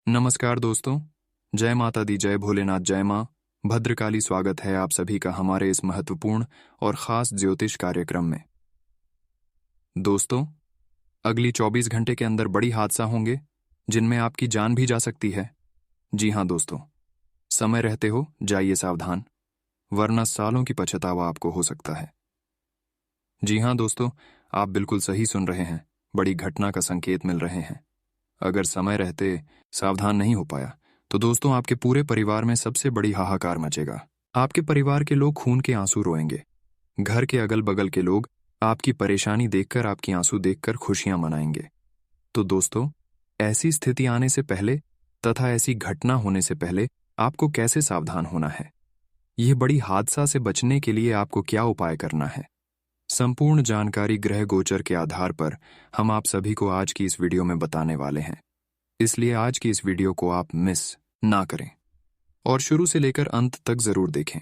नमस्कार दोस्तों। जय माता दी, जय भोलेनाथ, जय माँ भद्रकाली। स्वागत है आप सभी का हमारे इस महत्वपूर्ण और खास ज्योतिष कार्यक्रम में। दोस्तों, अगली 24 घंटे के अंदर बड़ी हादसा होंगे जिनमें आपकी जान भी जा सकती है। जी हाँ दोस्तों, समय रहते हो जाइए सावधान, वरना सालों की पछतावा आपको हो सकता है। जी हाँ दोस्तों, आप बिल्कुल सही सुन रहे हैं। बड़ी घटना का संकेत मिल रहे हैं। अगर समय रहते सावधान नहीं हो पाया तो दोस्तों आपके पूरे परिवार में सबसे बड़ी हाहाकार मचेगा। आपके परिवार के लोग खून के आंसू रोएंगे। घर के अगल बगल के लोग आपकी परेशानी देखकर, आपकी आंसू देखकर खुशियां मनाएंगे। तो दोस्तों, ऐसी स्थिति आने से पहले तथा ऐसी घटना होने से पहले आपको कैसे सावधान होना है, यह बड़ी हादसा से बचने के लिए आपको क्या उपाय करना है, संपूर्ण जानकारी ग्रह गोचर के आधार पर हम आप सभी को आज की इस वीडियो में बताने वाले हैं। इसलिए आज की इस वीडियो को आप मिस ना करें और शुरू से लेकर अंत तक जरूर देखें,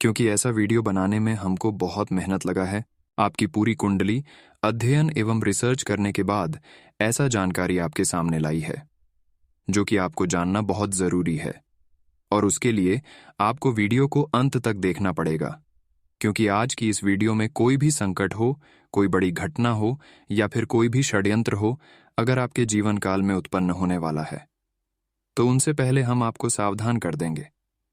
क्योंकि ऐसा वीडियो बनाने में हमको बहुत मेहनत लगा है। आपकी पूरी कुंडली अध्ययन एवं रिसर्च करने के बाद ऐसा जानकारी आपके सामने लाई है जो कि आपको जानना बहुत जरूरी है। और उसके लिए आपको वीडियो को अंत तक देखना पड़ेगा, क्योंकि आज की इस वीडियो में कोई भी संकट हो, कोई बड़ी घटना हो या फिर कोई भी षड्यंत्र हो, अगर आपके जीवन काल में उत्पन्न होने वाला है तो उनसे पहले हम आपको सावधान कर देंगे,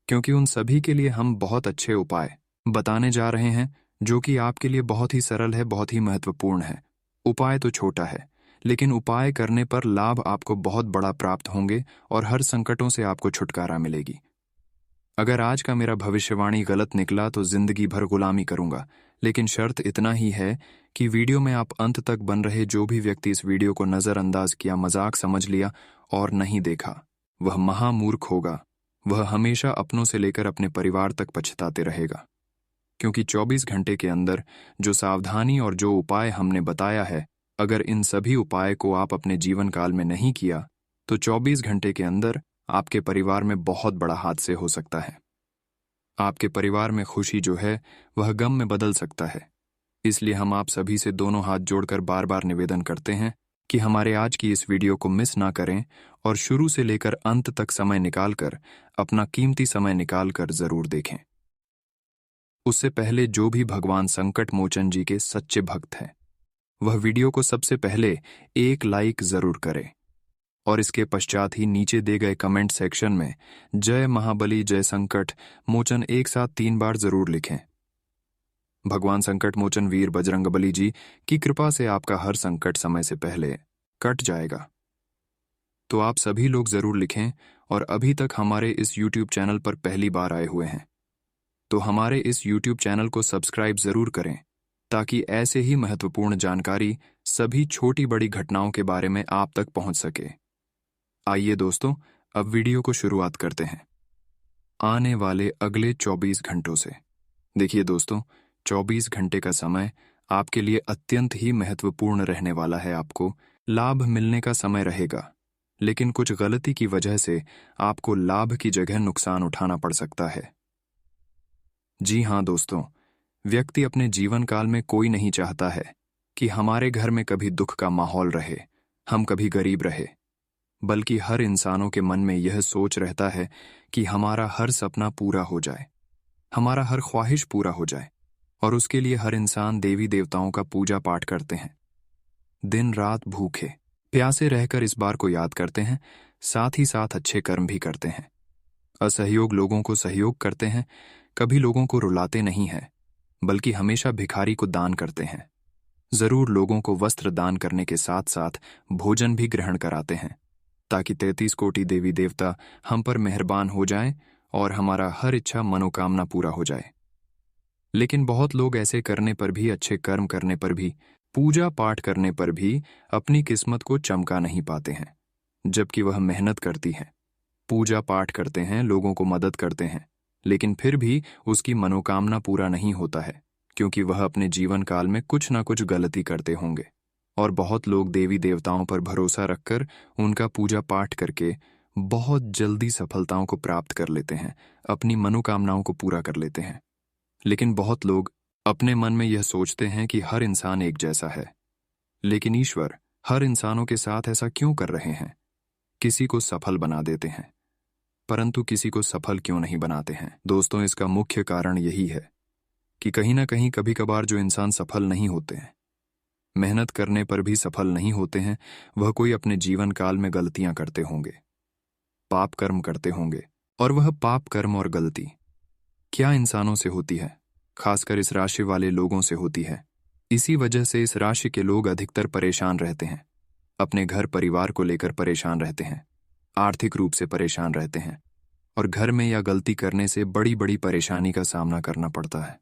क्योंकि उन सभी के लिए हम बहुत अच्छे उपाय बताने जा रहे हैं जो कि आपके लिए बहुत ही सरल है, बहुत ही महत्वपूर्ण है। उपाय तो छोटा है, लेकिन उपाय करने पर लाभ आपको बहुत बड़ा प्राप्त होंगे और हर संकटों से आपको छुटकारा मिलेगी। अगर आज का मेरा भविष्यवाणी गलत निकला तो जिंदगी भर गुलामी करूंगा, लेकिन शर्त इतना ही है कि वीडियो में आप अंत तक बन रहे जो भी व्यक्ति इस वीडियो को नजरअंदाज किया, मजाक समझ लिया और नहीं देखा, वह महामूर्ख होगा। वह हमेशा अपनों से लेकर अपने परिवार तक पछताते रहेगा, क्योंकि 24 घंटे के अंदर जो सावधानी और जो उपाय हमने बताया है, अगर इन सभी उपाय को आप अपने जीवन काल में नहीं किया तो 24 घंटे के अंदर आपके परिवार में बहुत बड़ा हादसे हो सकता है। आपके परिवार में खुशी जो है वह गम में बदल सकता है। इसलिए हम आप सभी से दोनों हाथ जोड़कर बार बार निवेदन करते हैं कि हमारे आज की इस वीडियो को मिस ना करें और शुरू से लेकर अंत तक समय निकालकर, अपना कीमती समय निकालकर जरूर देखें। उससे पहले जो भी भगवान संकट मोचन जी के सच्चे भक्त हैं, वह वीडियो को सबसे पहले एक लाइक जरूर करें और इसके पश्चात ही नीचे दे गए कमेंट सेक्शन में जय महाबली, जय संकट मोचन एक साथ 3 बार जरूर लिखें। भगवान संकट मोचन वीर बजरंगबली जी की कृपा से आपका हर संकट समय से पहले कट जाएगा। तो आप सभी लोग जरूर लिखें, और अभी तक हमारे इस YouTube चैनल पर पहली बार आए हुए हैं तो हमारे इस YouTube चैनल को सब्सक्राइब जरूर करें, ताकि ऐसे ही महत्वपूर्ण जानकारी सभी छोटी बड़ी घटनाओं के बारे में आप तक पहुंच सके। आइए दोस्तों, अब वीडियो को शुरुआत करते हैं। आने वाले अगले 24 घंटों से देखिए दोस्तों, 24 घंटे का समय आपके लिए अत्यंत ही महत्वपूर्ण रहने वाला है। आपको लाभ मिलने का समय रहेगा, लेकिन कुछ गलती की वजह से आपको लाभ की जगह नुकसान उठाना पड़ सकता है। जी हाँ दोस्तों, व्यक्ति अपने जीवन काल में कोई नहीं चाहता है कि हमारे घर में कभी दुख का माहौल रहे, हम कभी गरीब रहे, बल्कि हर इंसानों के मन में यह सोच रहता है कि हमारा हर सपना पूरा हो जाए, हमारा हर ख्वाहिश पूरा हो जाए। और उसके लिए हर इंसान देवी देवताओं का पूजा पाठ करते हैं, दिन रात भूखे प्यासे रहकर इस बार को याद करते हैं, साथ ही साथ अच्छे कर्म भी करते हैं, असहयोग लोगों को सहयोग करते हैं, कभी लोगों को रुलाते नहीं हैं, बल्कि हमेशा भिखारी को दान करते हैं। जरूर लोगों को वस्त्र दान करने के साथ साथ भोजन भी ग्रहण कराते हैं, ताकि 33 कोटि देवी देवता हम पर मेहरबान हो जाएं और हमारा हर इच्छा मनोकामना पूरा हो जाए। लेकिन बहुत लोग ऐसे करने पर भी, अच्छे कर्म करने पर भी, पूजा पाठ करने पर भी अपनी किस्मत को चमका नहीं पाते हैं, जबकि वह मेहनत करती हैं, पूजा पाठ करते हैं, लोगों को मदद करते हैं, लेकिन फिर भी उसकी मनोकामना पूरा नहीं होता है, क्योंकि वह अपने जीवन काल में कुछ ना कुछ गलती करते होंगे। और बहुत लोग देवी देवताओं पर भरोसा रखकर, उनका पूजा पाठ करके बहुत जल्दी सफलताओं को प्राप्त कर लेते हैं, अपनी मनोकामनाओं को पूरा कर लेते हैं। लेकिन बहुत लोग अपने मन में यह सोचते हैं कि हर इंसान एक जैसा है, लेकिन ईश्वर हर इंसानों के साथ ऐसा क्यों कर रहे हैं? किसी को सफल बना देते हैं, परंतु किसी को सफल क्यों नहीं बनाते हैं? दोस्तों, इसका मुख्य कारण यही है कि कहीं ना कहीं कभी कभार जो इंसान सफल नहीं होते हैं, मेहनत करने पर भी सफल नहीं होते हैं, वह कोई अपने जीवन काल में गलतियां करते होंगे, पाप कर्म करते होंगे। और वह पाप कर्म और गलती क्या इंसानों से होती है? खासकर इस राशि वाले लोगों से होती है। इसी वजह से इस राशि के लोग अधिकतर परेशान रहते हैं, अपने घर परिवार को लेकर परेशान रहते हैं, आर्थिक रूप से परेशान रहते हैं, और घर में या गलती करने से बड़ी बड़ी परेशानी का सामना करना पड़ता है।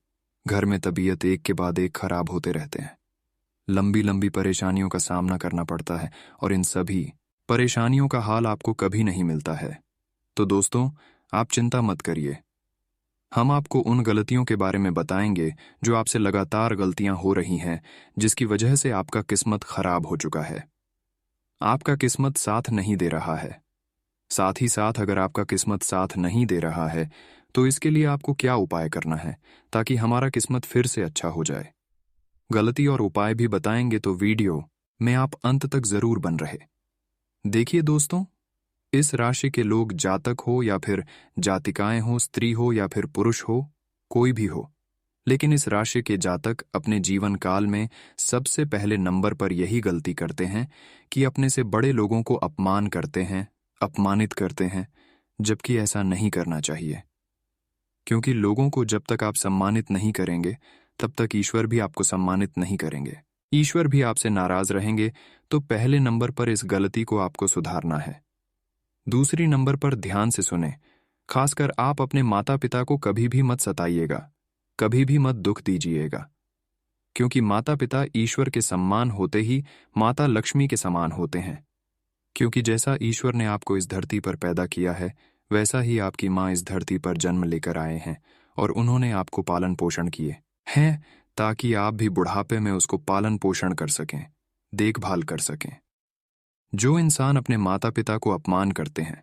घर में तबीयत एक के बाद एक खराब होते रहते हैं, लंबी लंबी परेशानियों का सामना करना पड़ता है, और इन सभी परेशानियों का हाल आपको कभी नहीं मिलता है। तो दोस्तों, आप चिंता मत करिए, हम आपको उन गलतियों के बारे में बताएंगे जो आपसे लगातार गलतियां हो रही हैं, जिसकी वजह से आपका किस्मत खराब हो चुका है। आपका किस्मत साथ नहीं दे रहा है। साथ ही साथ अगर आपका किस्मत साथ नहीं दे रहा है तो इसके लिए आपको क्या उपाय करना है ताकि हमारा किस्मत फिर से अच्छा हो जाए। गलती और उपाय भी बताएंगे, तो वीडियो में आप अंत तक जरूर बन रहे। देखिए दोस्तों, इस राशि के लोग, जातक हो या फिर जातिकाएं हो, स्त्री हो या फिर पुरुष हो, कोई भी हो, लेकिन इस राशि के जातक अपने जीवन काल में सबसे पहले नंबर पर यही गलती करते हैं कि अपने से बड़े लोगों को अपमान करते हैं, अपमानित करते हैं, जबकि ऐसा नहीं करना चाहिए। क्योंकि लोगों को जब तक आप सम्मानित नहीं करेंगे तब तक ईश्वर भी आपको सम्मानित नहीं करेंगे। ईश्वर भी आपसे नाराज रहेंगे। तो पहले नंबर पर इस गलती को आपको सुधारना है। दूसरी नंबर पर ध्यान से सुने, खासकर आप अपने माता पिता को कभी भी मत सताइएगा, कभी भी मत दुख दीजिएगा, क्योंकि माता पिता ईश्वर के सम्मान होते ही माता लक्ष्मी के समान होते हैं। क्योंकि जैसा ईश्वर ने आपको इस धरती पर पैदा किया है, वैसा ही आपकी माँ इस धरती पर जन्म लेकर आए हैं, और उन्होंने आपको पालन पोषण किए हैं ताकि आप भी बुढ़ापे में उसको पालन पोषण कर सकें, देखभाल कर सकें। जो इंसान अपने माता पिता को अपमान करते हैं,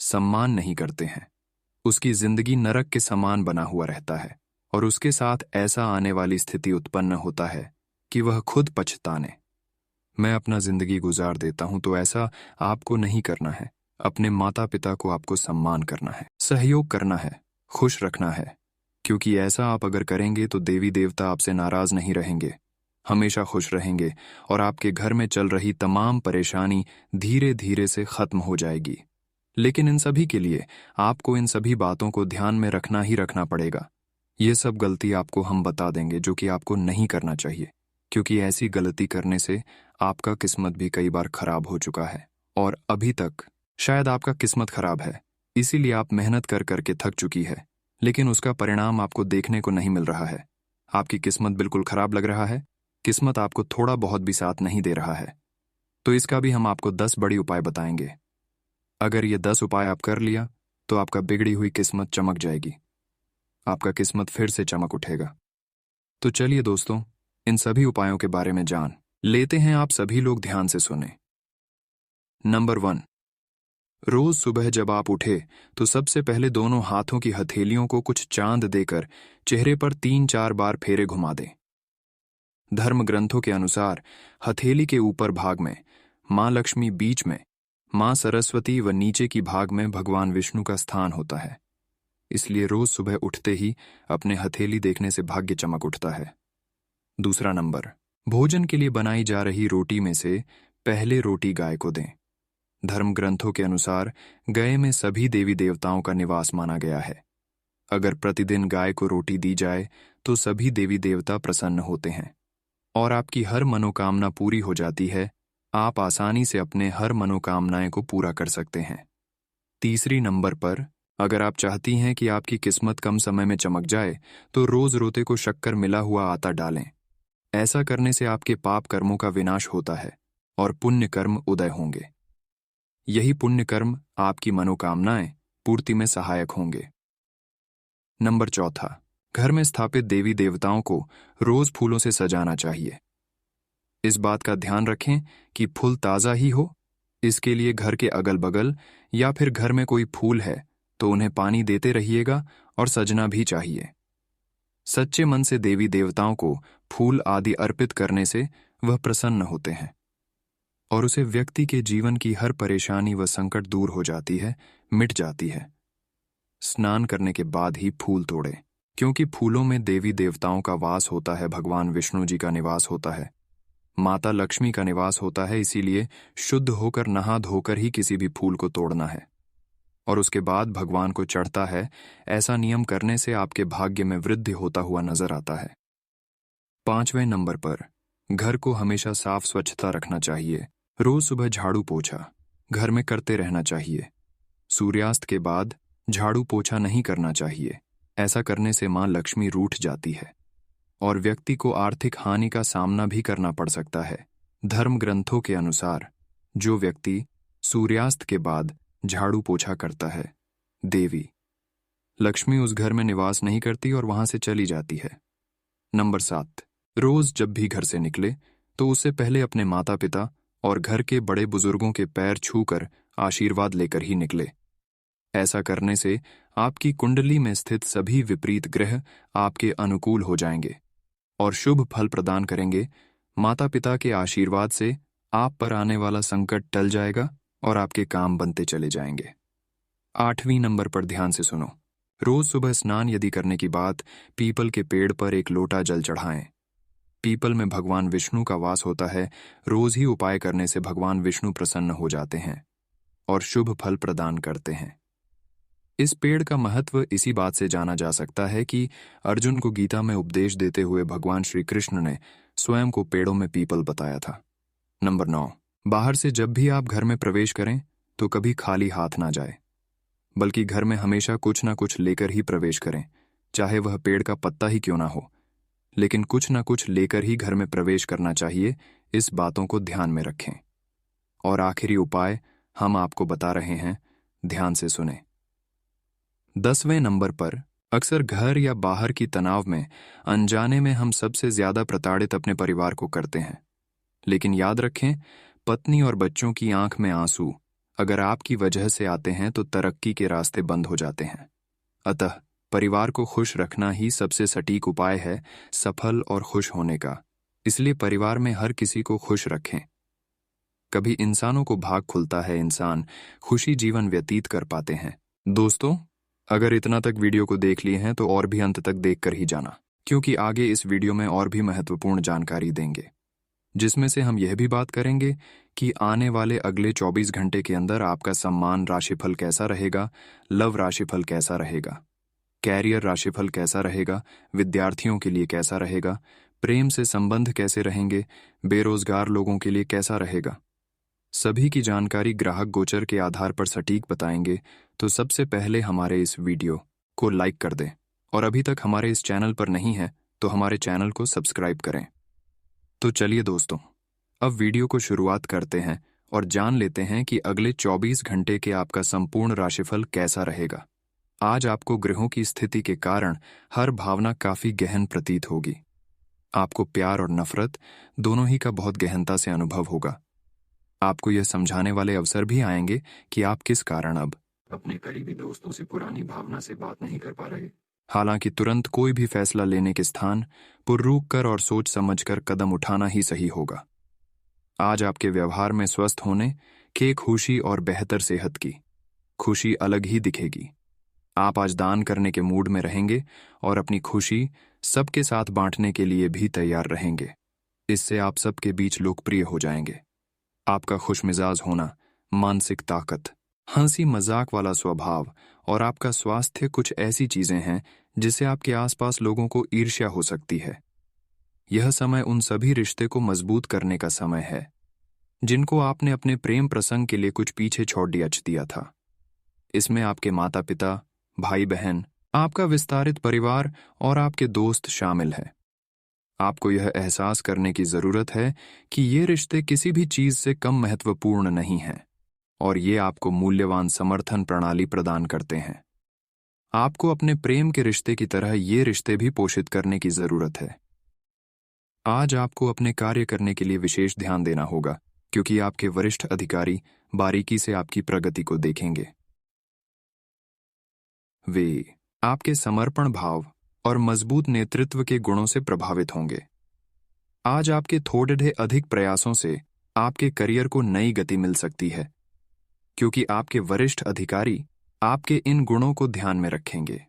सम्मान नहीं करते हैं, उसकी जिंदगी नरक के समान बना हुआ रहता है, और उसके साथ ऐसा आने वाली स्थिति उत्पन्न होता है कि वह खुद पछताने, मैं अपना जिंदगी गुजार देता हूं। तो ऐसा आपको नहीं करना है। अपने माता पिता को आपको सम्मान करना है, सहयोग करना है, खुश रखना है, क्योंकि ऐसा आप अगर करेंगे तो देवी देवता आपसे नाराज नहीं रहेंगे, हमेशा खुश रहेंगे, और आपके घर में चल रही तमाम परेशानी धीरे धीरे से खत्म हो जाएगी। लेकिन इन सभी के लिए आपको इन सभी बातों को ध्यान में रखना ही रखना पड़ेगा। ये सब गलती आपको हम बता देंगे जो कि आपको नहीं करना चाहिए, क्योंकि ऐसी गलती करने से आपका किस्मत भी कई बार खराब हो चुका है, और अभी तक शायद आपका किस्मत खराब है, इसीलिए आप मेहनत कर करके थक चुकी है, लेकिन उसका परिणाम आपको देखने को नहीं मिल रहा है। आपकी किस्मत बिल्कुल खराब लग रहा है, किस्मत आपको थोड़ा बहुत भी साथ नहीं दे रहा है। तो इसका भी हम आपको 10 बड़ी उपाय बताएंगे। अगर ये 10 उपाय आप कर लिया तो आपका बिगड़ी हुई किस्मत चमक जाएगी, आपका किस्मत फिर से चमक उठेगा। तो चलिए दोस्तों, इन सभी उपायों के बारे में जान लेते हैं। आप सभी लोग ध्यान से सुने। नंबर 1, रोज सुबह जब आप उठे तो सबसे पहले दोनों हाथों की हथेलियों को कुछ चांद देकर चेहरे पर 3-4 बार फेरे घुमा दें। धर्म ग्रंथों के अनुसार हथेली के ऊपर भाग में मां लक्ष्मी, बीच में मां सरस्वती व नीचे की भाग में भगवान विष्णु का स्थान होता है। इसलिए रोज सुबह उठते ही अपने हथेली देखने से भाग्य चमक उठता है। दूसरा नंबर, भोजन के लिए बनाई जा रही रोटी में से पहले रोटी गाय को दें। धर्म ग्रंथों के अनुसार गाय में सभी देवी देवताओं का निवास माना गया है। अगर प्रतिदिन गाय को रोटी दी जाए तो सभी देवी देवता प्रसन्न होते हैं और आपकी हर मनोकामना पूरी हो जाती है। आप आसानी से अपने हर मनोकामनाएं को पूरा कर सकते हैं। तीसरी नंबर पर, अगर आप चाहती हैं कि आपकी किस्मत कम समय में चमक जाए तो रोज रोते को शक्कर मिला हुआ आटा डालें। ऐसा करने से आपके पाप कर्मों का विनाश होता है और पुण्य कर्म उदय होंगे। यही पुण्य कर्म आपकी मनोकामनाएं पूर्ति में सहायक होंगे। नंबर 4, घर में स्थापित देवी देवताओं को रोज फूलों से सजाना चाहिए। इस बात का ध्यान रखें कि फूल ताज़ा ही हो। इसके लिए घर के अगल बगल या फिर घर में कोई फूल है तो उन्हें पानी देते रहिएगा और सजना भी चाहिए। सच्चे मन से देवी देवताओं को फूल आदि अर्पित करने से वह प्रसन्न होते हैं और उसे व्यक्ति के जीवन की हर परेशानी व संकट दूर हो जाती है, मिट जाती है। स्नान करने के बाद ही फूल तोड़ें, क्योंकि फूलों में देवी देवताओं का वास होता है, भगवान विष्णु जी का निवास होता है, माता लक्ष्मी का निवास होता है। इसीलिए शुद्ध होकर नहा धोकर ही किसी भी फूल को तोड़ना है और उसके बाद भगवान को चढ़ता है। ऐसा नियम करने से आपके भाग्य में वृद्धि होता हुआ नजर आता है। 5वें नंबर पर, घर को हमेशा साफ स्वच्छता रखना चाहिए। रोज सुबह झाड़ू पोछा घर में करते रहना चाहिए। सूर्यास्त के बाद झाड़ू पोछा नहीं करना चाहिए। ऐसा करने से मां लक्ष्मी रूठ जाती है और व्यक्ति को आर्थिक हानि का सामना भी करना पड़ सकता है। धर्म ग्रंथों के अनुसार जो व्यक्ति सूर्यास्त के बाद झाड़ू पोछा करता है, देवी लक्ष्मी उस घर में निवास नहीं करती और वहां से चली जाती है। नंबर 7, रोज जब भी घर से निकले तो उससे पहले अपने माता पिता और घर के बड़े बुजुर्गों के पैर छूकर आशीर्वाद लेकर ही निकले। ऐसा करने से आपकी कुंडली में स्थित सभी विपरीत ग्रह आपके अनुकूल हो जाएंगे और शुभ फल प्रदान करेंगे। माता पिता के आशीर्वाद से आप पर आने वाला संकट टल जाएगा और आपके काम बनते चले जाएंगे। 8वें नंबर पर ध्यान से सुनो। रोज सुबह स्नान यदि करने की बात, पीपल के पेड़ पर एक लोटा जल चढ़ाएं। पीपल में भगवान विष्णु का वास होता है। रोज ही उपाय करने से भगवान विष्णु प्रसन्न हो जाते हैं और शुभ फल प्रदान करते हैं। इस पेड़ का महत्व इसी बात से जाना जा सकता है कि अर्जुन को गीता में उपदेश देते हुए भगवान श्री कृष्ण ने स्वयं को पेड़ों में पीपल बताया था। नंबर 9, बाहर से जब भी आप घर में प्रवेश करें तो कभी खाली हाथ ना जाए, बल्कि घर में हमेशा कुछ ना कुछ लेकर ही प्रवेश करें, चाहे वह पेड़ का पत्ता ही क्यों ना हो, लेकिन कुछ ना कुछ लेकर ही घर में प्रवेश करना चाहिए। इस बातों को ध्यान में रखें। और आखिरी उपाय हम आपको बता रहे हैं, ध्यान से सुने। 10वें नंबर पर, अक्सर घर या बाहर की तनाव में अनजाने में हम सबसे ज्यादा प्रताड़ित अपने परिवार को करते हैं। लेकिन याद रखें, पत्नी और बच्चों की आंख में आंसू अगर आपकी वजह से आते हैं तो तरक्की के रास्ते बंद हो जाते हैं। अतः परिवार को खुश रखना ही सबसे सटीक उपाय है सफल और खुश होने का। इसलिए परिवार में हर किसी को खुश रखें। कभी इंसानों को भाग खुलता है, इंसान खुशी जीवन व्यतीत कर पाते हैं। दोस्तों, अगर इतना तक वीडियो को देख लिए हैं तो और भी अंत तक देख कर ही जाना, क्योंकि आगे इस वीडियो में और भी महत्वपूर्ण जानकारी देंगे, जिसमें से हम यह भी बात करेंगे कि आने वाले अगले 24 घंटे के अंदर आपका सम्मान राशिफल कैसा रहेगा, लव राशिफल कैसा रहेगा, कैरियर राशिफल कैसा रहेगा, विद्यार्थियों के लिए कैसा रहेगा, प्रेम से संबंध कैसे रहेंगे, बेरोजगार लोगों के लिए कैसा रहेगा। सभी की जानकारी ग्राहक गोचर के आधार पर सटीक बताएंगे। तो सबसे पहले हमारे इस वीडियो को लाइक कर दें और अभी तक हमारे इस चैनल पर नहीं है तो हमारे चैनल को सब्सक्राइब करें। तो चलिए दोस्तों, अब वीडियो को शुरुआत करते हैं और जान लेते हैं कि अगले 24 घंटे के आपका संपूर्ण राशिफल कैसा रहेगा। आज आपको ग्रहों की स्थिति के कारण हर भावना काफी गहन प्रतीत होगी। आपको प्यार और नफरत दोनों ही का बहुत गहनता से अनुभव होगा। आपको यह समझाने वाले अवसर भी आएंगे कि आप किस कारण अब अपने करीबी दोस्तों से पुरानी भावना से बात नहीं कर पा रहे। हालांकि तुरंत कोई भी फैसला लेने के स्थान पर रुक कर और सोच समझकर कदम उठाना ही सही होगा। आज आपके व्यवहार में स्वस्थ होने के खुशी और बेहतर सेहत की खुशी अलग ही दिखेगी। आप आज दान करने के मूड में रहेंगे और अपनी खुशी सबके साथ बांटने के लिए भी तैयार रहेंगे। इससे आप सबके बीच लोकप्रिय हो जाएंगे। आपका खुशमिजाज होना, मानसिक ताकत, हंसी मजाक वाला स्वभाव और आपका स्वास्थ्य कुछ ऐसी चीजें हैं जिससे आपके आसपास लोगों को ईर्ष्या हो सकती है। यह समय उन सभी रिश्ते को मजबूत करने का समय है जिनको आपने अपने प्रेम प्रसंग के लिए कुछ पीछे छोड़ दिया था। इसमें आपके माता पिता, भाई बहन, आपका विस्तारित परिवार और आपके दोस्त शामिल हैं। आपको यह एहसास करने की जरूरत है कि ये रिश्ते किसी भी चीज से कम महत्वपूर्ण नहीं हैं और ये आपको मूल्यवान समर्थन प्रणाली प्रदान करते हैं। आपको अपने प्रेम के रिश्ते की तरह ये रिश्ते भी पोषित करने की जरूरत है। आज आपको अपने कार्य करने के लिए विशेष ध्यान देना होगा, क्योंकि आपके वरिष्ठ अधिकारी बारीकी से आपकी प्रगति को देखेंगे। वे आपके समर्पण भाव और मजबूत नेतृत्व के गुणों से प्रभावित होंगे। आज आपके थोड़े अधिक प्रयासों से आपके करियर को नई गति मिल सकती है, क्योंकि आपके वरिष्ठ अधिकारी आपके इन गुणों को ध्यान में रखेंगे।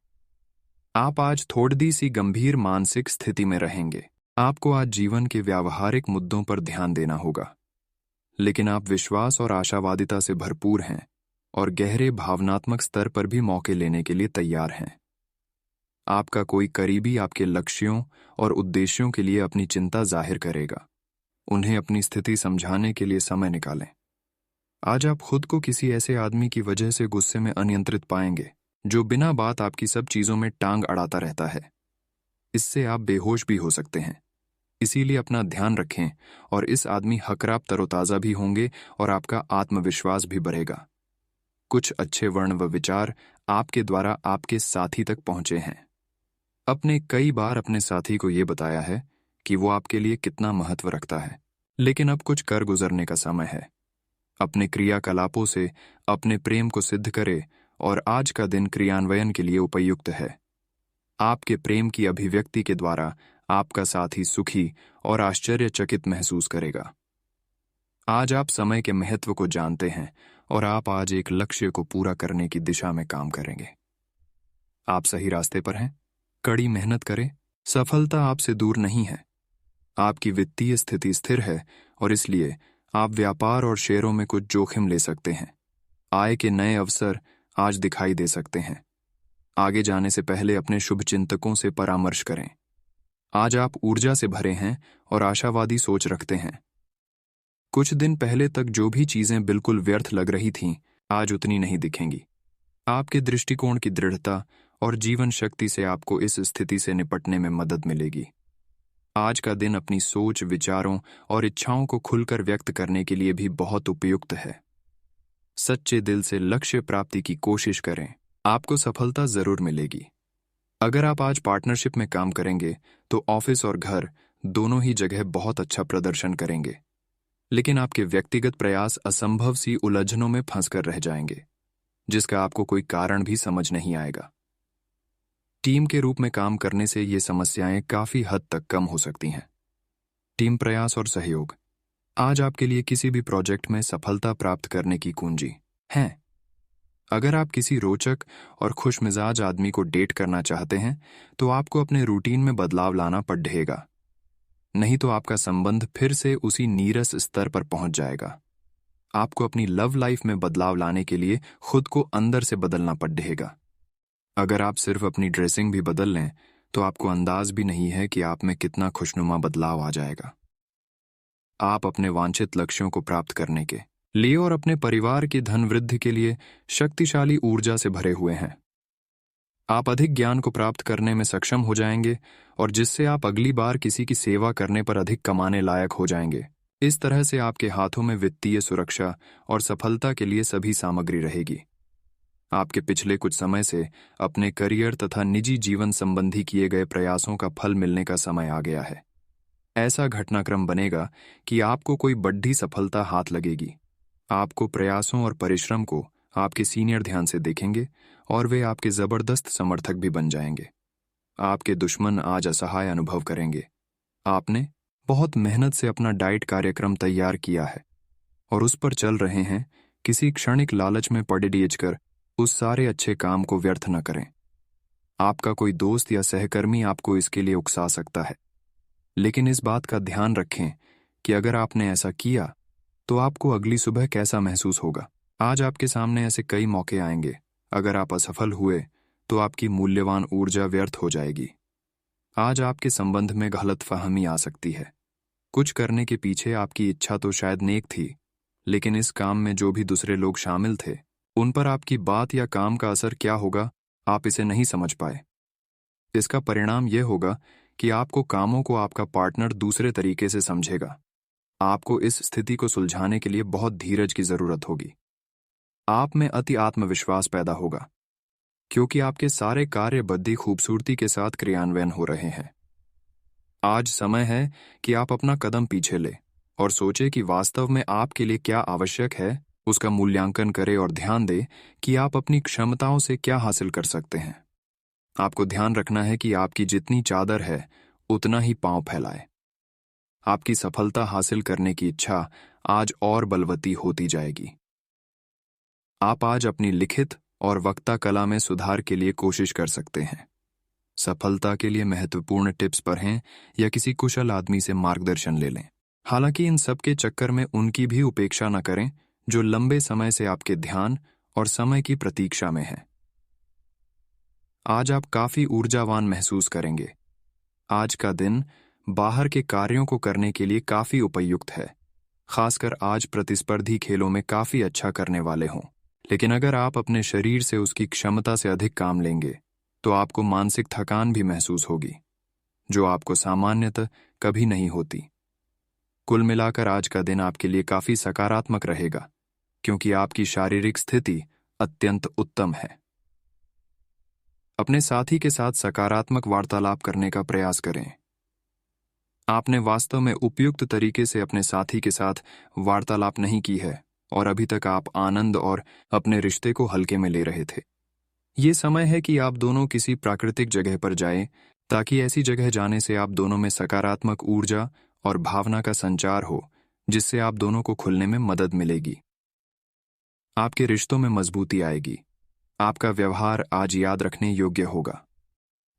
आप आज थोड़ी सी गंभीर मानसिक स्थिति में रहेंगे। आपको आज जीवन के व्यावहारिक मुद्दों पर ध्यान देना होगा, लेकिन आप विश्वास और आशावादिता से भरपूर हैं और गहरे भावनात्मक स्तर पर भी मौके लेने के लिए तैयार हैं। आपका कोई करीबी आपके लक्ष्यों और उद्देश्यों के लिए अपनी चिंता जाहिर करेगा। उन्हें अपनी स्थिति समझाने के लिए समय निकालें। आज आप खुद को किसी ऐसे आदमी की वजह से गुस्से में अनियंत्रित पाएंगे जो बिना बात आपकी सब चीजों में टांग अड़ाता रहता है। इससे आप बेहोश भी हो सकते हैं। इसीलिए अपना ध्यान रखें, और इस आदमी हकराब तरोताजा भी होंगे और आपका आत्मविश्वास भी बढ़ेगा। कुछ अच्छे वर्ण व विचार आपके द्वारा आपके साथी तक पहुंचे हैं। अपने कई बार अपने साथी को यह बताया है कि वो आपके लिए कितना महत्व रखता है, लेकिन अब कुछ कर गुजरने का समय है। अपने क्रियाकलापों से अपने प्रेम को सिद्ध करे, और आज का दिन क्रियान्वयन के लिए उपयुक्त है। आपके प्रेम की अभिव्यक्ति के द्वारा आपका साथी सुखी और आश्चर्यचकित महसूस करेगा। आज आप समय के महत्व को जानते हैं और आप आज एक लक्ष्य को पूरा करने की दिशा में काम करेंगे। आप सही रास्ते पर हैं। कड़ी मेहनत करें, सफलता आपसे दूर नहीं है। आपकी वित्तीय स्थिति स्थिर है और इसलिए आप व्यापार और शेयरों में कुछ जोखिम ले सकते हैं। आय के नए अवसर आज दिखाई दे सकते हैं। आगे जाने से पहले अपने शुभचिंतकों से परामर्श करें। आज आप ऊर्जा से भरे हैं और आशावादी सोच रखते हैं। कुछ दिन पहले तक जो भी चीजें बिल्कुल व्यर्थ लग रही थीं, आज उतनी नहीं दिखेंगी। आपके दृष्टिकोण की दृढ़ता और जीवन शक्ति से आपको इस स्थिति से निपटने में मदद मिलेगी। आज का दिन अपनी सोच, विचारों और इच्छाओं को खुलकर व्यक्त करने के लिए भी बहुत उपयुक्त है। सच्चे दिल से लक्ष्य प्राप्ति की कोशिश करें, आपको सफलता जरूर मिलेगी। अगर आप आज पार्टनरशिप में काम करेंगे तो ऑफिस और घर दोनों ही जगह बहुत अच्छा प्रदर्शन करेंगे, लेकिन आपके व्यक्तिगत प्रयास असंभव सी उलझनों में फंसकर रह जाएंगे, जिसका आपको कोई कारण भी समझ नहीं आएगा। टीम के रूप में काम करने से ये समस्याएं काफी हद तक कम हो सकती हैं। टीम प्रयास और सहयोग आज आपके लिए किसी भी प्रोजेक्ट में सफलता प्राप्त करने की कुंजी है। अगर आप किसी रोचक और खुशमिजाज आदमी को डेट करना चाहते हैं तो आपको अपने रूटीन में बदलाव लाना पड़ेगा, नहीं तो आपका संबंध फिर से उसी नीरस स्तर पर पहुंच जाएगा। आपको अपनी लव लाइफ में बदलाव लाने के लिए खुद को अंदर से बदलना पड़ेगा। अगर आप सिर्फ अपनी ड्रेसिंग भी बदल लें तो आपको अंदाज भी नहीं है कि आप में कितना खुशनुमा बदलाव आ जाएगा। आप अपने वांछित लक्ष्यों को प्राप्त करने के लिए और अपने परिवार की धन वृद्धि के लिए शक्तिशाली ऊर्जा से भरे हुए हैं। आप अधिक ज्ञान को प्राप्त करने में सक्षम हो जाएंगे और जिससे आप अगली बार किसी की सेवा करने पर अधिक कमाने लायक हो जाएंगे। इस तरह से आपके हाथों में वित्तीय सुरक्षा और सफलता के लिए सभी सामग्री रहेगी। आपके पिछले कुछ समय से अपने करियर तथा निजी जीवन संबंधी किए गए प्रयासों का फल मिलने का समय आ गया है। ऐसा घटनाक्रम बनेगा कि आपको कोई बड़ी सफलता हाथ लगेगी। आपको प्रयासों और परिश्रम को आपके सीनियर ध्यान से देखेंगे और वे आपके जबरदस्त समर्थक भी बन जाएंगे। आपके दुश्मन आज असहाय अनुभव करेंगे। आपने बहुत मेहनत से अपना डाइट कार्यक्रम तैयार किया है और उस पर चल रहे हैं। किसी क्षणिक लालच में पड़ उस सारे अच्छे काम को व्यर्थ न करें। आपका कोई दोस्त या सहकर्मी आपको इसके लिए उकसा सकता है, लेकिन इस बात का ध्यान रखें कि अगर आपने ऐसा किया तो आपको अगली सुबह कैसा महसूस होगा। आज आपके सामने ऐसे कई मौके आएंगे। अगर आप असफल हुए तो आपकी मूल्यवान ऊर्जा व्यर्थ हो जाएगी। आज आपके संबंध में गलतफहमी आ सकती है। कुछ करने के पीछे आपकी इच्छा तो शायद नेक थी, लेकिन इस काम में जो भी दूसरे लोग शामिल थे उन पर आपकी बात या काम का असर क्या होगा, आप इसे नहीं समझ पाए। इसका परिणाम यह होगा कि आपको कामों को आपका पार्टनर दूसरे तरीके से समझेगा। आपको इस स्थिति को सुलझाने के लिए बहुत धीरज की जरूरत होगी। आप में अति आत्मविश्वास पैदा होगा क्योंकि आपके सारे कार्य बड़ी खूबसूरती के साथ क्रियान्वयन हो रहे हैं। आज समय है कि आप अपना कदम पीछे ले और सोचे कि वास्तव में आपके लिए क्या आवश्यक है, उसका मूल्यांकन करें और ध्यान दें कि आप अपनी क्षमताओं से क्या हासिल कर सकते हैं। आपको ध्यान रखना है कि आपकी जितनी चादर है उतना ही पांव फैलाए। आपकी सफलता हासिल करने की इच्छा आज और बलवती होती जाएगी। आप आज अपनी लिखित और वक्ता कला में सुधार के लिए कोशिश कर सकते हैं। सफलता के लिए महत्वपूर्ण टिप्स पढ़ें या किसी कुशल आदमी से मार्गदर्शन ले लें। हालांकि इन सब के चक्कर में उनकी भी उपेक्षा न करें जो लंबे समय से आपके ध्यान और समय की प्रतीक्षा में हैं। आज आप काफी ऊर्जावान महसूस करेंगे। आज का दिन बाहर के कार्यों को करने के लिए काफी उपयुक्त है, खासकर आज प्रतिस्पर्धी खेलों में काफी अच्छा करने वाले हों। लेकिन अगर आप अपने शरीर से उसकी क्षमता से अधिक काम लेंगे तो आपको मानसिक थकान भी महसूस होगी, जो आपको सामान्यतः कभी नहीं होती। कुल मिलाकर आज का दिन आपके लिए काफी सकारात्मक रहेगा, क्योंकि आपकी शारीरिक स्थिति अत्यंत उत्तम है। अपने साथी के साथ सकारात्मक वार्तालाप करने का प्रयास करें। आपने वास्तव में उपयुक्त तरीके से अपने साथी के साथ वार्तालाप नहीं की है और अभी तक आप आनंद और अपने रिश्ते को हल्के में ले रहे थे। ये समय है कि आप दोनों किसी प्राकृतिक जगह पर जाएं, ताकि ऐसी जगह जाने से आप दोनों में सकारात्मक ऊर्जा और भावना का संचार हो, जिससे आप दोनों को खुलने में मदद मिलेगी। आपके रिश्तों में मजबूती आएगी। आपका व्यवहार आज याद रखने योग्य होगा।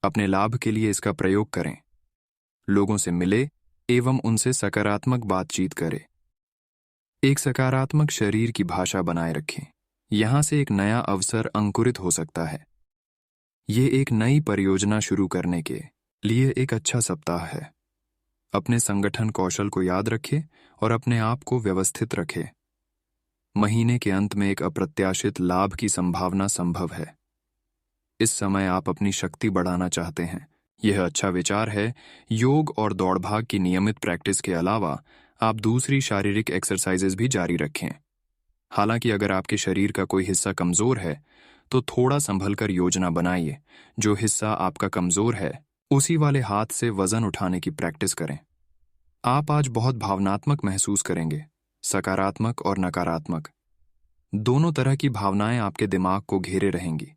अपने लाभ के लिए इसका प्रयोग करें। लोगों से मिले एवं उनसे सकारात्मक बातचीत करें। एक सकारात्मक शरीर की भाषा बनाए रखें। यहां से एक नया अवसर अंकुरित हो सकता है। ये एक नई परियोजना शुरू करने के लिए एक अच्छा सप्ताह है। अपने संगठन कौशल को याद रखें और अपने आप को व्यवस्थित रखें। महीने के अंत में एक अप्रत्याशित लाभ की संभावना संभव है। इस समय आप अपनी शक्ति बढ़ाना चाहते हैं। यह अच्छा विचार है। योग और दौड़ भाग की नियमित प्रैक्टिस के अलावा आप दूसरी शारीरिक एक्सरसाइजेज भी जारी रखें। हालांकि अगर आपके शरीर का कोई हिस्सा कमजोर है तो थोड़ा संभलकर योजना बनाइए। जो हिस्सा आपका कमजोर है उसी वाले हाथ से वजन उठाने की प्रैक्टिस करें। आप आज बहुत भावनात्मक महसूस करेंगे। सकारात्मक और नकारात्मक दोनों तरह की भावनाएं आपके दिमाग को घेरे रहेंगी।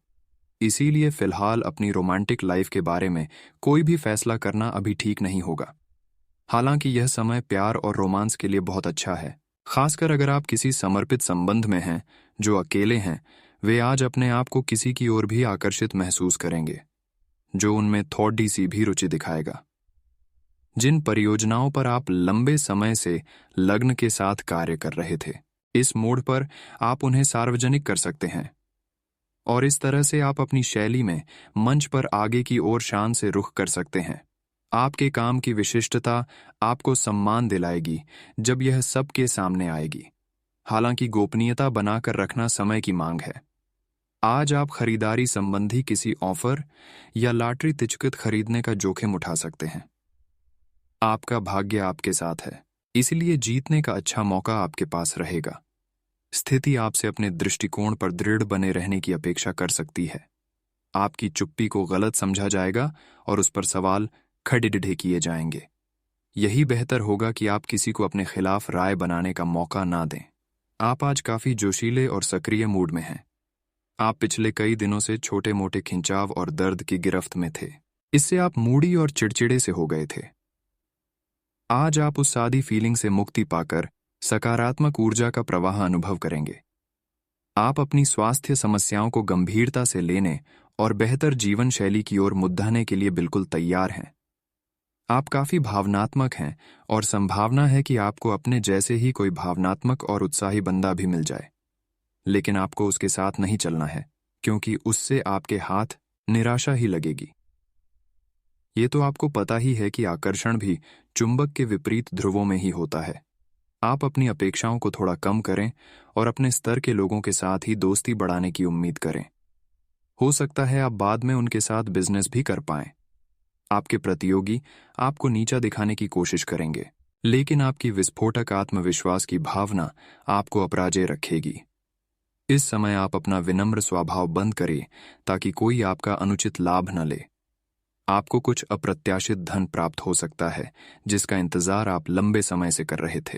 इसीलिए फिलहाल अपनी रोमांटिक लाइफ के बारे में कोई भी फैसला करना अभी ठीक नहीं होगा। हालांकि यह समय प्यार और रोमांस के लिए बहुत अच्छा है, खासकर अगर आप किसी समर्पित संबंध में हैं। जो अकेले हैं वे आज अपने आप को किसी की ओर भी आकर्षित महसूस करेंगे, जो उनमें थोड़ी सी भी रुचि दिखाएगा। जिन परियोजनाओं पर आप लंबे समय से लग्न के साथ कार्य कर रहे थे, इस मोड़ पर आप उन्हें सार्वजनिक कर सकते हैं और इस तरह से आप अपनी शैली में मंच पर आगे की ओर शान से रुख कर सकते हैं। आपके काम की विशिष्टता आपको सम्मान दिलाएगी जब यह सबके सामने आएगी। हालांकि गोपनीयता बनाकर रखना समय की मांग है। आज आप खरीदारी संबंधी किसी ऑफर या लॉटरी टिकट खरीदने का जोखिम उठा सकते हैं। आपका भाग्य आपके साथ है, इसलिए जीतने का अच्छा मौका आपके पास रहेगा। स्थिति आपसे अपने दृष्टिकोण पर दृढ़ बने रहने की अपेक्षा कर सकती है। आपकी चुप्पी को गलत समझा जाएगा और उस पर सवाल खड़े किए जाएंगे। यही बेहतर होगा कि आप किसी को अपने खिलाफ राय बनाने का मौका ना दें। आप आज काफी जोशीले और सक्रिय मूड में हैं। आप पिछले कई दिनों से छोटे मोटे खिंचाव और दर्द की गिरफ्त में थे। इससे आप मूडी और चिड़चिड़े से हो गए थे। आज आप उस सादी फीलिंग से मुक्ति पाकर सकारात्मक ऊर्जा का प्रवाह अनुभव करेंगे। आप अपनी स्वास्थ्य समस्याओं को गंभीरता से लेने और बेहतर जीवन शैली की ओर मुद्दाने के लिए बिल्कुल तैयार हैं। आप काफी भावनात्मक हैं और संभावना है कि आपको अपने जैसे ही कोई भावनात्मक और उत्साही बंदा भी मिल जाए। लेकिन आपको उसके साथ नहीं चलना है, क्योंकि उससे आपके हाथ निराशा ही लगेगी। ये तो आपको पता ही है कि आकर्षण भी चुंबक के विपरीत ध्रुवों में ही होता है। आप अपनी अपेक्षाओं को थोड़ा कम करें और अपने स्तर के लोगों के साथ ही दोस्ती बढ़ाने की उम्मीद करें। हो सकता है आप बाद में उनके साथ बिजनेस भी कर पाएं। आपके प्रतियोगी आपको नीचा दिखाने की कोशिश करेंगे, लेकिन आपकी विस्फोटक आत्मविश्वास की भावना आपको अपराजेय रखेगी। इस समय आप अपना विनम्र स्वभाव बंद करें ताकि कोई आपका अनुचित लाभ न ले। आपको कुछ अप्रत्याशित धन प्राप्त हो सकता है जिसका इंतजार आप लंबे समय से कर रहे थे।